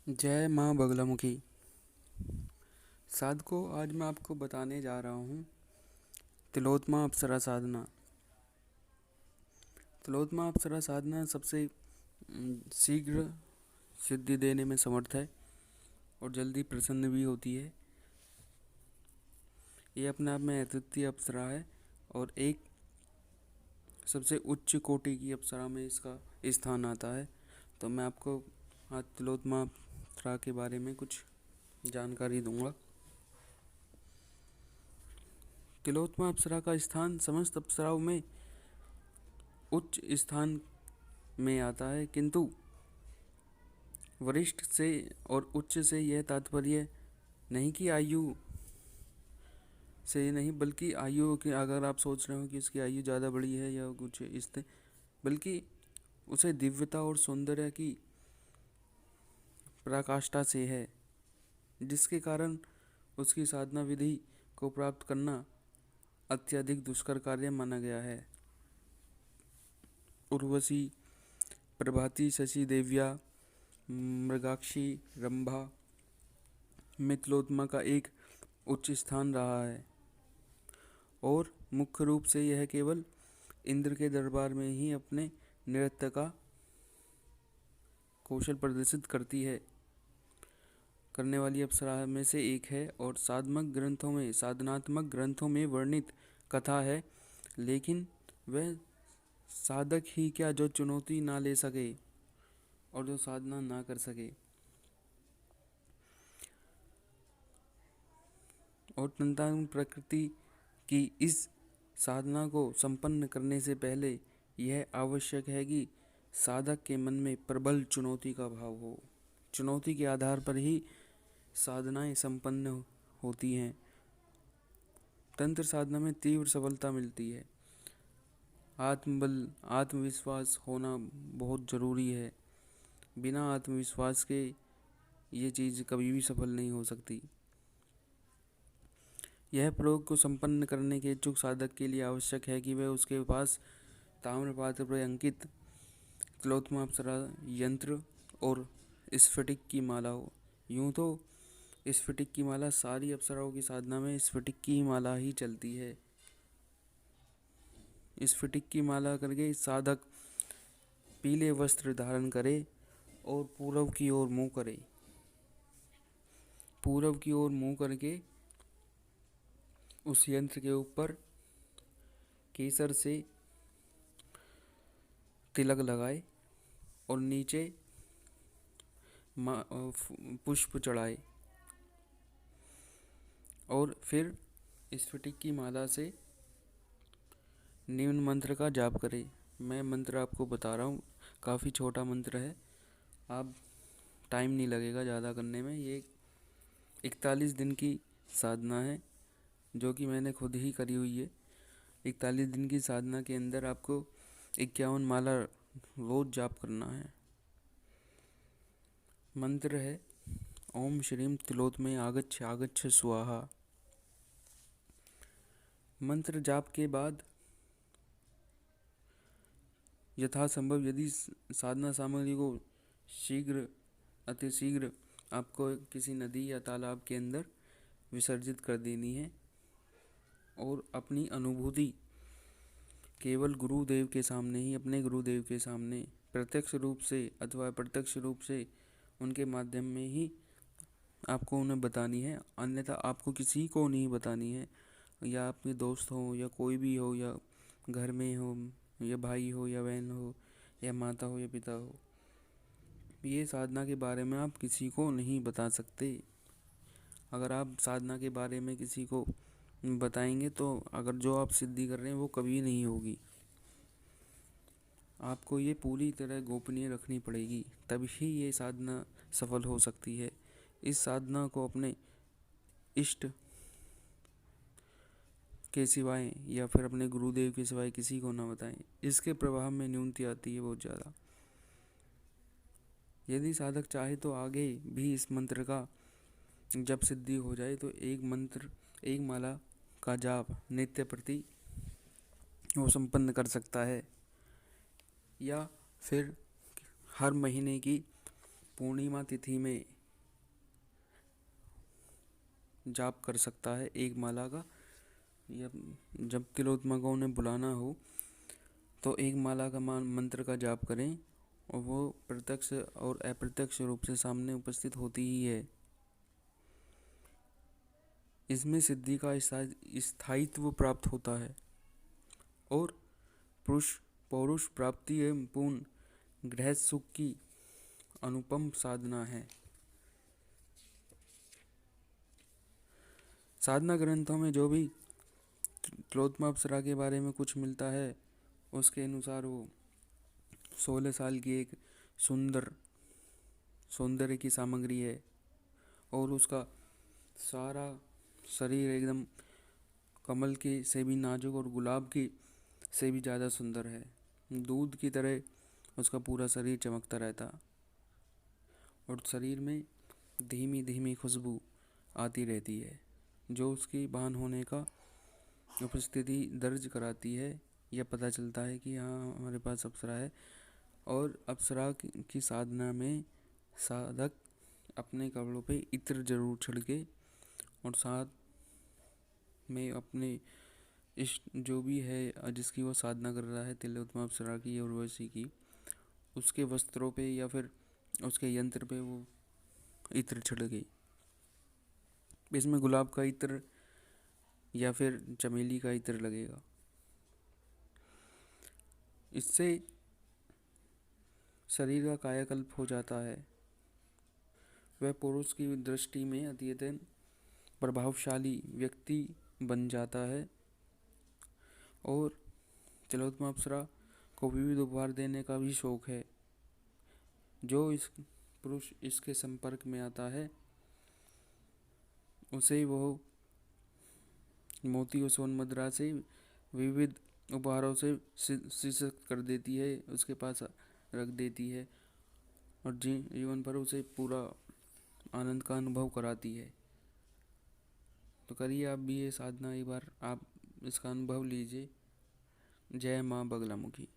जय माँ बगलामुखी। साधको, आज मैं आपको बताने जा रहा हूँ तिलोत्तमा अप्सरा साधना। तिलोत्तमा अप्सरा साधना सबसे शीघ्र सिद्धि देने में समर्थ है और जल्दी प्रसन्न भी होती है। ये अपने आप में अद्वितीय अप्सरा है और एक सबसे उच्च कोटि की अप्सरा में इसका स्थान आता है। तो मैं आपको आज तिलोत्तमा अप्सरा के बारे में कुछ जानकारी दूंगा। तिलोत्तमा अप्सरा का स्थान समस्त अप्सराओं में उच्च स्थान में आता है, किंतु वरिष्ठ से और उच्च से यह तात्पर्य नहीं कि आयु से नहीं, बल्कि आयु के अगर आप सोच रहे हो कि इसकी आयु ज़्यादा बड़ी है या कुछ इससे, बल्कि उसे दिव्यता और सौंदर्य की पराकाष्ठा से है, जिसके कारण उसकी साधना विधि को प्राप्त करना अत्यधिक दुष्कर कार्य माना गया है। उर्वशी, प्रभाती, शशि देव्या, मृगाक्षी, रंभा में तिलोत्तमा का एक उच्च स्थान रहा है और मुख्य रूप से यह केवल इंद्र के दरबार में ही अपने नृत्य का कौशल प्रदर्शित करने वाली अप्सरा में से एक है और साधनात्मक ग्रंथों में वर्णित कथा है। लेकिन वह साधक ही क्या जो चुनौती ना ले सके और जो साधना ना कर सके और तंत्रात्मक प्रकृति की इस साधना को संपन्न करने से पहले यह आवश्यक है कि साधक के मन में प्रबल चुनौती का भाव हो। चुनौती के आधार पर ही साधनाएं संपन्न होती हैं। तंत्र साधना में तीव्र सफलता मिलती है। आत्मबल, आत्मविश्वास होना बहुत ज़रूरी है। बिना आत्मविश्वास के ये चीज़ कभी भी सफल नहीं हो सकती। यह प्रयोग को संपन्न करने के इच्छुक साधक के लिए आवश्यक है कि वह उसके पास ताम्रपात्र पर अंकित तिलोत्तमा अप्सरा यंत्र और स्फटिक की माला हो। यूँ तो स्फटिक की माला सारी अप्सराओं की साधना में स्फटिक की माला ही चलती है। स्फटिक की माला करके साधक पीले वस्त्र धारण करे और पूर्व की ओर मुँह करे। पूर्व की ओर मुँह करके उस यंत्र के ऊपर केसर से तिलक लगाए और नीचे पुष्प चढ़ाए और फिर स्फटिक की माला से निम्न मंत्र का जाप करें। मैं मंत्र आपको बता रहा हूँ, काफ़ी छोटा मंत्र है, आप टाइम नहीं लगेगा ज़्यादा करने में। ये 41 दिन की साधना है जो कि मैंने खुद ही करी हुई है। 41 दिन की साधना के अंदर आपको 51 माला रोज जाप करना है। मंत्र है ओम श्रीम तिलोत्तमे आगच्छ आगच्छ स्वाहा। मंत्र जाप के बाद यथासंभव यदि साधना सामग्री को अतिशीघ्र आपको किसी नदी या तालाब के अंदर विसर्जित कर देनी है और अपनी अनुभूति केवल गुरुदेव के सामने ही, अपने गुरुदेव के सामने प्रत्यक्ष रूप से अथवा अप्रत्यक्ष रूप से उनके माध्यम में ही आपको उन्हें बतानी है। अन्यथा आपको किसी को नहीं बतानी है, या आपके दोस्त हो या कोई भी हो, या घर में हो या भाई हो या बहन हो या माता हो या पिता हो। ये साधना के बारे में आप किसी को नहीं बता सकते। अगर आप साधना के बारे में किसी को बताएंगे तो अगर जो आप सिद्धि कर रहे हैं वो कभी नहीं होगी। आपको ये पूरी तरह गोपनीय रखनी पड़ेगी, तभी ये साधना सफल हो सकती है। इस साधना को अपने इष्ट के सिवाय या फिर अपने गुरुदेव के सिवाय किसी को ना बताएं। इसके प्रभाव में न्यूनती आती है बहुत ज़्यादा। यदि साधक चाहे तो आगे भी इस मंत्र का जब सिद्धि हो जाए तो एक माला का जाप नित्य प्रति वो संपन्न कर सकता है, या फिर हर महीने की पूर्णिमा तिथि में जाप कर सकता है एक माला का, या जब तिलोत्तमा को उन्हें बुलाना हो तो एक माला का मंत्र का जाप करें, और वो प्रत्यक्ष और अप्रत्यक्ष रूप से सामने उपस्थित होती ही है। इसमें सिद्धि का स्थायित्व प्राप्त होता है और पौरुष प्राप्ति एवं पूर्ण गृहस्थ सुख की अनुपम साधना है। साधना ग्रंथों में जो भी तिलोत्तमा अप्सरा के बारे में कुछ मिलता है, उसके अनुसार वो 16 साल की एक सुंदर सौंदर्य की सामग्री है, और उसका सारा शरीर एकदम कमल के से भी नाजुक और गुलाब की से भी ज़्यादा सुंदर है। दूध की तरह उसका पूरा शरीर चमकता रहता, और शरीर में धीमी धीमी खुशबू आती रहती है, जो उसकी बहन होने का उपस्थिति दर्ज कराती है, या पता चलता है कि हाँ हमारे पास अप्सरा है। और अप्सरा की साधना में साधक अपने कपड़ों पे इत्र जरूर छिड़के, और साथ में अपने इष्ट जो भी है जिसकी वो साधना कर रहा है, तिलोत्तमा अप्सरा की और उर्वशी की, उसके वस्त्रों पे या फिर उसके यंत्र पे वो इत्र छिड़के। इसमें गुलाब का इत्र या फिर चमेली का इत्र लगेगा। इससे शरीर का कायाकल्प हो जाता है। वह पुरुष की दृष्टि में अत्यंत प्रभावशाली व्यक्ति बन जाता है, और तिलोत्तमा अप्सरा को विविध उपहार देने का भी शौक है। जो इस पुरुष इसके संपर्क में आता है, उसे वो मोती और सोन मुद्रा से विविध उपहारों से सशक्त कर देती है, उसके पास रख देती है, और जीवन भर उसे पूरा आनंद का अनुभव कराती है। तो करिए आप भी ये साधना, एक बार आप इसका अनुभव लीजिए। जय माँ बगलामुखी।